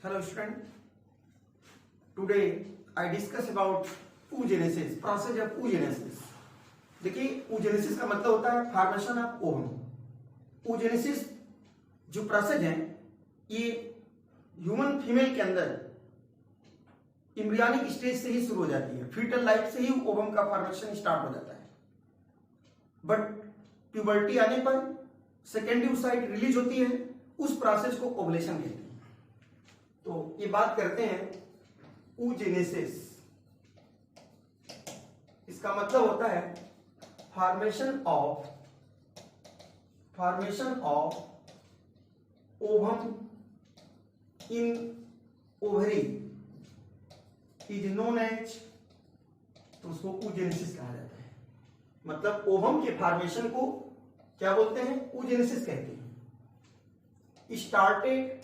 Hello student. Today I discuss about oogenesis, process of oogenesis. देखिए oogenesis का मतलब होता है फॉर्मेशन ऑफ ओवम. oogenesis जो प्रोसेस है ये ह्यूमन फीमेल के अंदर एम्ब्रियोनिक स्टेज से ही शुरू हो जाती है. फीटल लाइफ से ही ओवम का फॉर्मेशन स्टार्ट हो जाता है. बट प्यूबर्टी आने पर सेकेंडरी oocyte रिलीज होती है. उस प्रोसेस को ओवुलेशन कहते हैं. तो ये बात करते हैं oogenesis. इसका मतलब होता है formation of ovum in ovary is known as, तो उसको oogenesis कहा जाता है. मतलब ओवम के फॉर्मेशन को क्या बोलते हैं? oogenesis कहते हैं. स्टार्टेड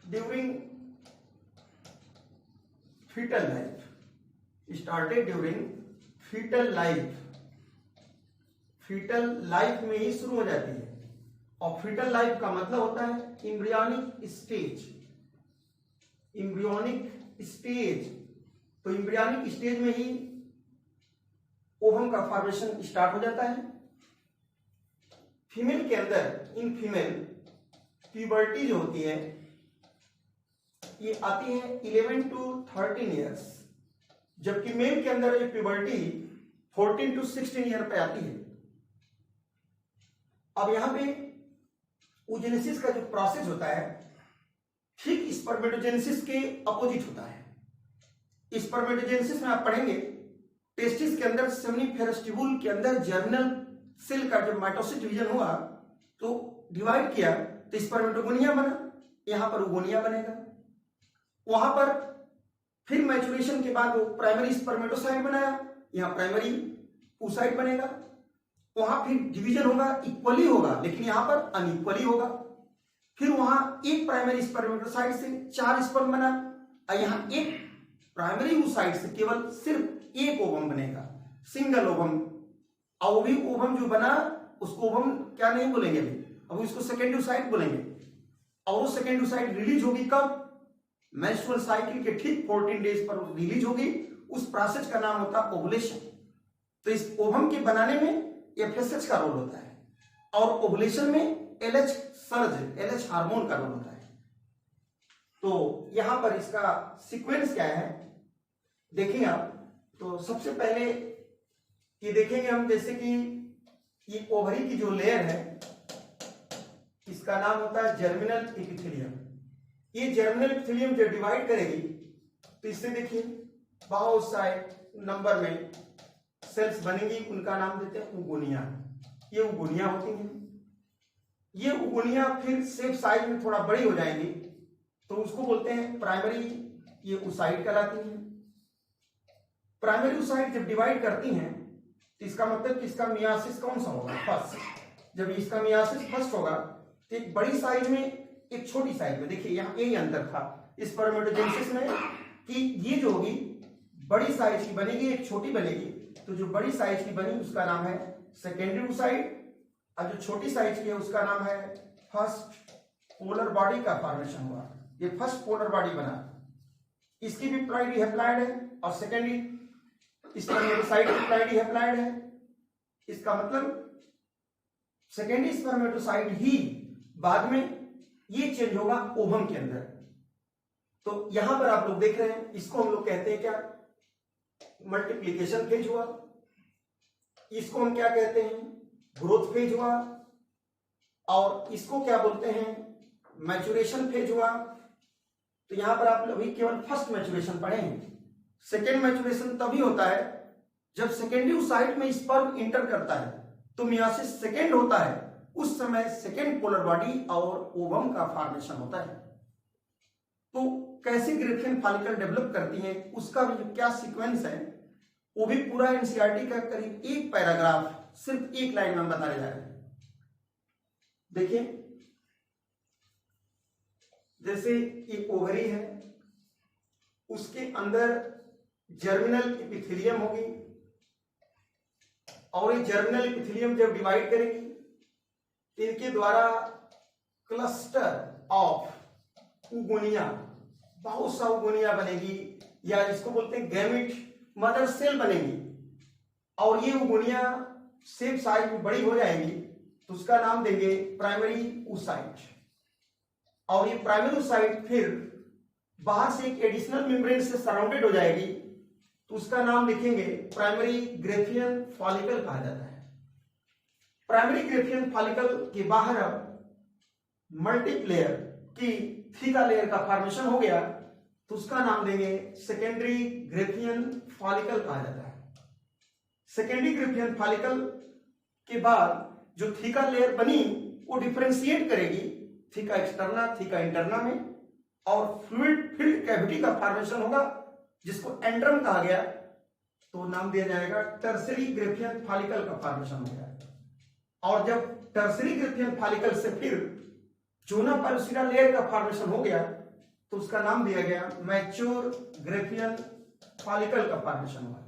ड्यूरिंग फीटल लाइफ में ही शुरू हो जाती है. और फीटल लाइफ का मतलब होता है एम्ब्रियोनिक स्टेज. तो एम्ब्रियोनिक स्टेज में ही ओवम का फॉर्मेशन स्टार्ट हो जाता है. फीमेल के अंदर, इन फीमेल प्यूबर्टी जो होती है ये आती है 11 to 13 ईयर्स, जबकि मेल के अंदर ये प्यूबर्टी 14 to 16 ईयर पे आती है. अब यहां पे oogenesis का जो प्रोसेस होता है ठीक स्पर्मेटोजेनेसिस के अपोजिट होता है. स्पर्मेटोजेनेसिस में आप पढ़ेंगे टेस्टिस के अंदर सेमिनिफेरस ट्यूबुल के अंदर जर्मिनल सेल का जब माइटोसिस डिवीजन हुआ तो डिवाइड किया तो स्पर्मेटोगोनिया बना. यहां पर ओगोनिया बनेगा. वहां पर फिर मैचुरेशन के बाद वो प्राइमरी स्पर्मेटोसाइट बनाया, यहां प्राइमरी oocyte बनेगा. वहां फिर डिवीजन होगा, इक्वली होगा, लेकिन यहां पर अनइक्वली होगा. फिर वहां एक प्राइमरी स्पर्मेटोसाइट से 4 स्पर्म बना, और यहां एक प्राइमरी oocyte से केवल सिर्फ एक ओवम बनेगा, सिंगल ओवम. और वो भी ओवम जो बना उसको ओवम क्या नहीं बोलेंगे अभी, अब उसको सेकेंडरी oocyte बोलेंगे. और वो सेकेंडरी oocyte रिलीज होगी कब? मेंस्ट्रुअल साइकिल के ठीक 14 डेज पर रिलीज होगी. उस प्रोसेस का नाम होता है ओवुलेशन. तो इस ओवम के बनाने में एफएसएच का रोल होता है, और ओवुलेशन में एलएच सर्ज, एलएच हार्मोन का रोल होता है. तो यहां पर इसका सीक्वेंस क्या है देखेंगे आप. तो सबसे पहले ये देखेंगे हम, जैसे कि ये ओवरी की जो लेयर है इसका नाम होता है जर्मिनल एपिथेलियम. ये जर्मिनल एपिथेलियम जब डिवाइड करेगी तो इससे देखिए बहुत सारे नंबर में सेल्स बनेंगी, उनका नाम देते हैं ओगोनिया. ये ओगोनिया होती हैं. ये ओगोनिया फिर शेप साइज में थोड़ा बड़ी हो जाएंगी तो उसको बोलते हैं प्राइमरी, ये oocyte कहलाती हैं. प्राइमरी oocyte जब डिवाइड करती हैं तो इसका मतलब कि इसका मियासिस कौन सा होगा? फर्स्ट. जब इसका मियासिस फर्स्ट होगा तो एक बड़ी साइज में एक छोटी साइज में, देखिए यहां यही अंतर था स्पर्मेटोजेनेसिस में कि ये जो होगी बड़ी साइज की बनेगी, एक छोटी बनेगी. तो जो बड़ी साइज की बनी उसका नाम है सेकेंडरी oocyte, और जो छोटी साइज की है उसका नाम है फर्स्ट पोलर बॉडी का फॉर्मेशन हुआ. ये फर्स्ट पोलर बॉडी बना. इसकी भी प्राइमरी हैप्लॉइड है और सेकेंडरी स्पर्मेटोसाइट की प्राइमरी हैप्लॉइड है. इसका मतलब सेकेंडरी स्पर्मेटोसाइट ही बाद में ये चेंज होगा ओवम के अंदर. तो यहां पर आप लोग देख रहे हैं, इसको हम लोग कहते हैं क्या? मल्टीप्लिकेशन फेज हुआ. इसको हम क्या कहते हैं? ग्रोथ फेज हुआ. और इसको क्या बोलते हैं? मैचुरेशन फेज हुआ. तो यहां पर आप अभी केवल फर्स्ट मैचुरेशन पढ़े हैं. सेकेंड मैचुरेशन तभी होता है जब सेकेंडरी oocyte में स्पर्म इंटर करता है तो मियासिस सेकेंड होता है. उस समय सेकेंड पोलर बॉडी और ओवम का फॉर्मेशन होता है. तो कैसे ग्रेफियन फॉलिकल डेवलप करती है उसका भी जो क्या सीक्वेंस है वो भी पूरा एनसीईआरटी का करीब एक पैराग्राफ सिर्फ एक लाइन में बताया जा रहा है. देखिए जैसे ये ओवरी है, उसके अंदर जर्मिनल एपिथेलियम होगी, और ये जर्मिनल एपिथेलियम जब डिवाइड करेंगी इनके द्वारा क्लस्टर ऑफ उगोनिया, बहुत सा उगोनिया बनेगी, या जिसको बोलते हैं गैमेट मदर सेल बनेगी, और ये उगोनिया शेप साइज में बड़ी हो जाएगी तो उसका नाम देंगे प्राइमरी oocyte। और ये प्राइमरी oocyte फिर बाहर से एक एडिशनल मेम्ब्रेन से सराउंडेड हो जाएगी तो उसका नाम लिखेंगे प्राइमरी ग्रेफियन फॉलिकल कहा जाता है। प्राइमरी ग्रेफियन फॉलिकल के बाहर अब मल्टीप्लेयर की थीका लेयर का फॉर्मेशन हो गया तो उसका नाम देंगे सेकेंडरी ग्रेफियन फॉलिकल कहा जाता है। सेकेंडरी ग्रेफियन फॉलिकल के बाद जो थीका लेयर बनी वो डिफरेंशिएट करेगी थीका एक्सटर्ना थीका इंटरना में, और फ्लूइड फिल्ड कैविटी का फॉर्मेशन होगा जिसको एंड्रम कहा गया, तो नाम दिया जाएगा टर्सरी ग्रेफियन फॉलिकल का फॉर्मेशन हो गया। और जब टर्सरी ग्रेफियन फॉलिकल से फिर जोना पेलोसिडा लेयर का फॉर्मेशन हो गया तो उसका नाम दिया गया मैच्योर ग्रेफियन फॉलिकल का फॉर्मेशन हुआ।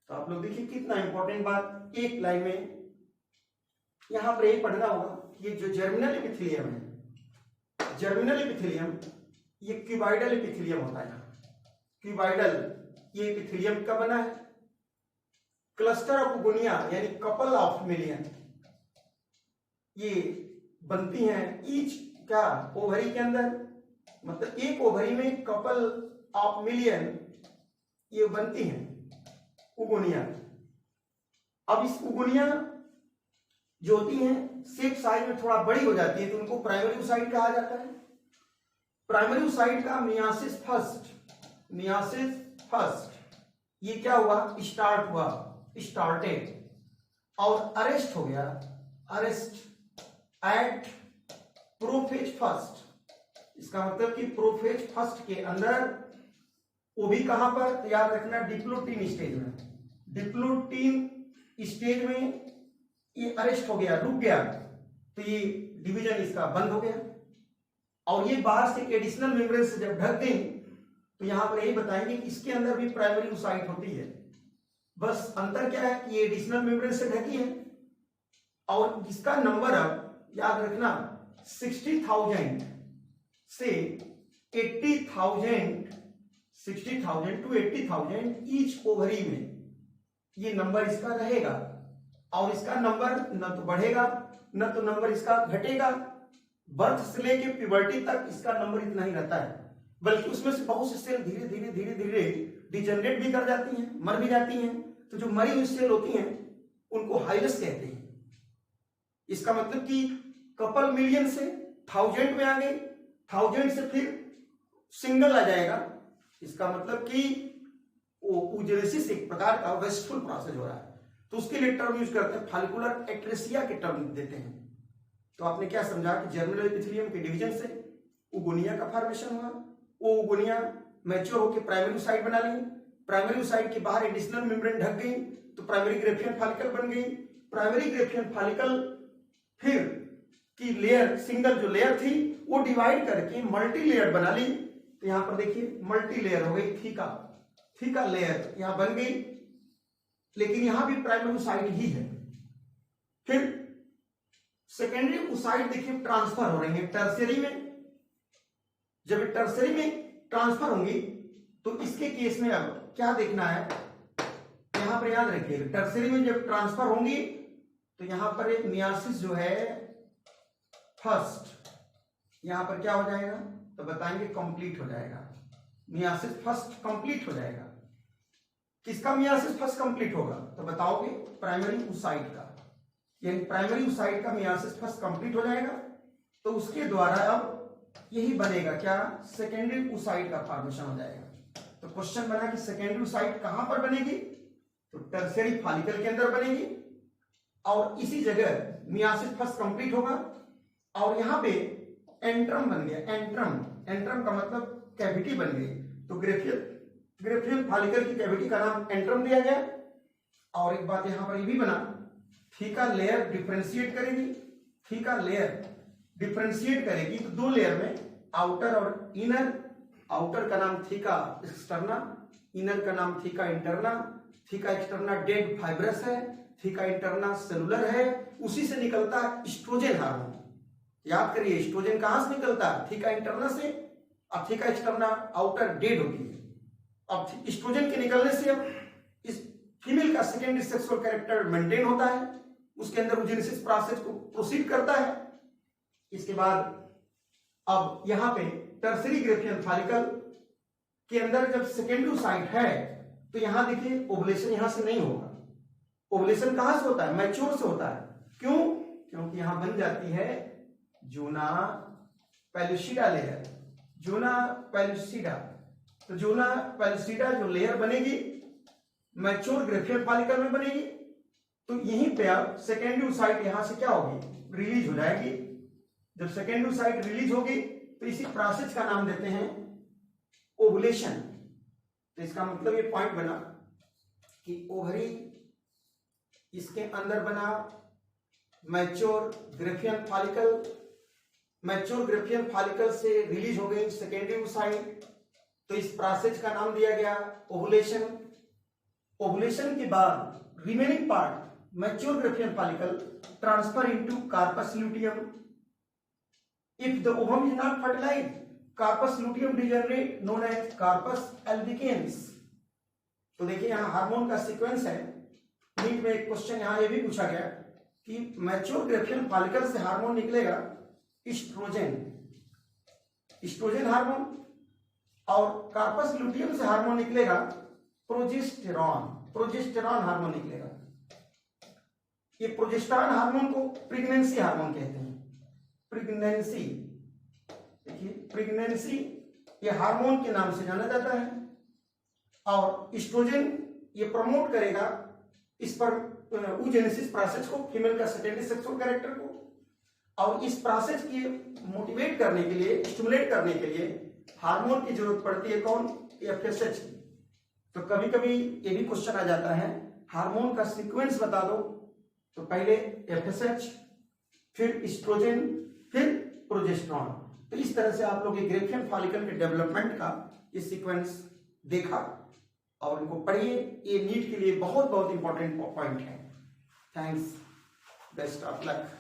तो आप लोग देखिए कितना इंपॉर्टेंट बात एक लाइन में यहां पर यही पढ़ना होगा। ये जो जर्मिनल एपिथेलियम है, जर्मिनल एपिथेलियम ये क्यूबाइडल एपिथेलियम होता है। क्यूबाइडल ये एपिथेलियम का बना है। क्लस्टर ऑफ उगोनिया यानी कपल ऑफ मिलियन ये बनती हैं ईच क्या ओवरी के अंदर, मतलब एक ओवरी में कपल ऑफ मिलियन ये बनती हैं उगोनिया। अब इस उगोनिया जो होती हैं शेप साइज में थोड़ा बड़ी हो जाती है तो उनको प्राइमरी oocyte कहा जाता है। प्राइमरी oocyte का मियासिस फर्स्ट ये क्या हुआ, स्टार्ट हुआ, स्टार्टेड, और अरेस्ट हो गया, अरेस्ट एट प्रोफेज फर्स्ट। इसका मतलब कि प्रोफेज फर्स्ट के अंदर, वो भी कहां पर, तो याद रखना डिप्लोटीन स्टेज में। डिप्लोटीन स्टेज में ये अरेस्ट हो गया, रुक गया, तो ये डिवीजन इसका बंद हो गया। और ये बाहर से एडिशनल मेम्ब्रेन से जब ढक गई तो यहां पर यही बताएंगे कि इसके अंदर भी प्राइमरी oocyte होती है। बस अंतर क्या है कि ये एडिशनल मेम्ब्रेन से ढकी है और इसका नंबर अब याद रखना 60,000 से 80,000, 60,000 to 80,000 ईच ओवरी में ये नंबर इसका रहेगा। और इसका नंबर न तो बढ़ेगा न तो नंबर इसका घटेगा। बर्थ से लेके प्यूबर्टी तक इसका नंबर इतना ही रहता है, बल्कि उसमें से बहुत से सेल धीरे धीरे धीरे धीरे डिजनरेट भी कर जाती हैं, मर भी जाती हैं। तो जो मरी हुई सेल होती हैं उनको हाइलस कहते हैं। इसका मतलब कि कपल मिलियन से 1000 में आ गई, 1000 से फिर सिंगल आ जाएगा। इसका मतलब कि वो ऊजेनेसिस एक प्रकार का वेस्टफुल प्रोसेस हो रहा है, तो उसके लिए टर्म यूज करते हैं फॉलिकुलर एक्ट्रेसिया के टर्म देते हैं। तो आपने क्या समझा कि जर्मिनल एपिथेलियम के डिवीजन से उगोनिया का फॉर्मेशन हुआ, वो उगोनिया मैच्योर होकर प्राइमरी oocyte बना ली, प्राइमरी oocyte के बाहर एडिशनल मेम्ब्रेन ढक गई तो प्राइमरी ग्रेफियन फॉलिकल बन गई। प्राइमरी ग्रेफियन फॉलिकल फिर की लेयर, सिंगल जो लेयर थी वो डिवाइड करके मल्टी लेयर बना ली। तो यहां पर देखिए मल्टी लेयर हो गई, थीका लेयर यहां बन गई, लेकिन यहां भी प्राइमरी oocyte ही है। फिर सेकेंडरी oocyte देखिए ट्रांसफर हो रही है टर्सरी में। जब टर्सरी में ट्रांसफर होंगी तो इसके केस में अब क्या देखना है, यहां पर याद रखिए टर्सरी में जब ट्रांसफर होंगी तो यहां पर एक मियासिस जो है फर्स्ट, यहां पर क्या हो जाएगा तो बताएंगे कंप्लीट हो जाएगा। मियासिस फर्स्ट कंप्लीट हो जाएगा। किसका मियासिस फर्स्ट कंप्लीट होगा तो बताओगे प्राइमरी oocyte का, यानी प्राइमरी oocyte का मियासिस फर्स्ट कंप्लीट हो जाएगा। तो उसके द्वारा अब यही बनेगा क्या, सेकेंडरी oocyte का फॉर्मेशन हो जाएगा। तो क्वेश्चन बना कि सेकेंडरी oocyte कहां पर बनेगी, तो टर्सरी फॉलिकल के अंदर बनेगी, और इसी जगह मियासिस फर्स्ट कंप्लीट होगा। और यहां पे एंट्रम बन गया, एंट्रम का मतलब कैविटी बन गई। तो ग्रेफियन फॉलिकल की कैविटी का नाम एंट्रम दिया गया। और एक बात यहां पर ये भी बना, थीका लेयर डिफरेंशिएट करेगी, थीका लेयर डिफरेंशिएट करेगी तो दो लेयर में, आउटर और इनर। आउटर का नाम थीका एक्सटर्ना, इनर का नाम theca interna. Theca externa dead fibrous है, थीका इंटरना सेलुलर है। उसी से निकलता है एस्ट्रोजन हार्मोन। याद करिए एस्ट्रोजन कहां से निकलता है, थीका इंटरना से, अथिका एक्सटर्ना आउटर डेड होती है। अब एस्ट्रोजन के निकलने से अब इस फीमेल का सेकेंडरी सेक्सुअल कैरेक्टर मेंटेन होता है, उसके अंदर ओजेनेसिस प्रोसेस को प्रोसीड करता है। इसके बाद अब यहाँ पे टर्सरी ग्रेफियन फॉलिकल के अंदर जब सेकेंडरी साइट है तो यहां देखिए ओवुलेशन यहां से नहीं होगा। ओवुलेशन कहां से होता है? मैच्योर से होता है। क्यों? क्योंकि यहां बन जाती है जूना पेलुसिडा लेयर। जूना पेलुसिडा, तो जूना पेलुसिडा जो लेयर बनेगी मैच्योर ग्रेफियन फॉलिकल में बनेगी, तो यहीं पे अब सेकेंडरी साइट यहां से क्या होगी? रिलीज हो जाएगी। जब सेकेंडरी साइट रिलीज होगी तो इसी प्रोसेस का नाम देते हैं ओवुलेशन। तो इसका मतलब ये पॉइंट बना कि ओवरी इसके अंदर बना mature Graafian follicle, mature Graafian follicle से रिलीज हो गई सेकेंडरी साइट, तो इस प्रोसेस का नाम दिया गया ओवुलेशन। ओवुलेशन के बाद remaining part mature Graafian follicle transfer into corpus luteum. If the ovum is not fertilised, corpus luteum degenerate known as corpus albicans. तो देखिए यहां हार्मोन का सीक्वेंस है। नीट में एक क्वेश्चन यहां ये भी पूछा गया कि मैच्योर ग्रेफियन फॉलिकल से हार्मोन निकलेगा एस्ट्रोजन, एस्ट्रोजन हार्मोन, और कार्पस ल्यूटियम से हार्मोन निकलेगा प्रोजेस्टेरॉन, प्रोजेस्टेरॉन हार्मोन निकलेगा। ये प्रोजेस्टेरॉन हार्मोन को प्रेगनेंसी हार्मोन कहते हैं। प्रेगनेंसी, देखिए प्रेगनेंसी ये हार्मोन के नाम से जाना जाता है। और एस्ट्रोजन ये प्रमोट करेगा इस पर oogenesis प्रोसेस को, फीमेल का सेकेंडरी सेक्सुअल कैरेक्टर को, और इस प्रोसेस की मोटिवेट करने के लिए, स्टिमुलेट करने के लिए हार्मोन की जरूरत पड़ती है। कौन? FSH की। तो कभी कभी ये भी क्वेश्चन आ जाता है हार्मोन का सीक्वेंस बता दो, तो पहले FSH, फिर एस्ट्रोजन, फिर प्रोजेस्टेरॉन। तो इस तरह से आप लोग ग्रेफियन फॉलिकल के डेवलपमेंट का ये सीक्वेंस देखा और इनको पढ़िए। ये नीट के लिए बहुत बहुत इंपॉर्टेंट पॉइंट है। Thanks, best of luck.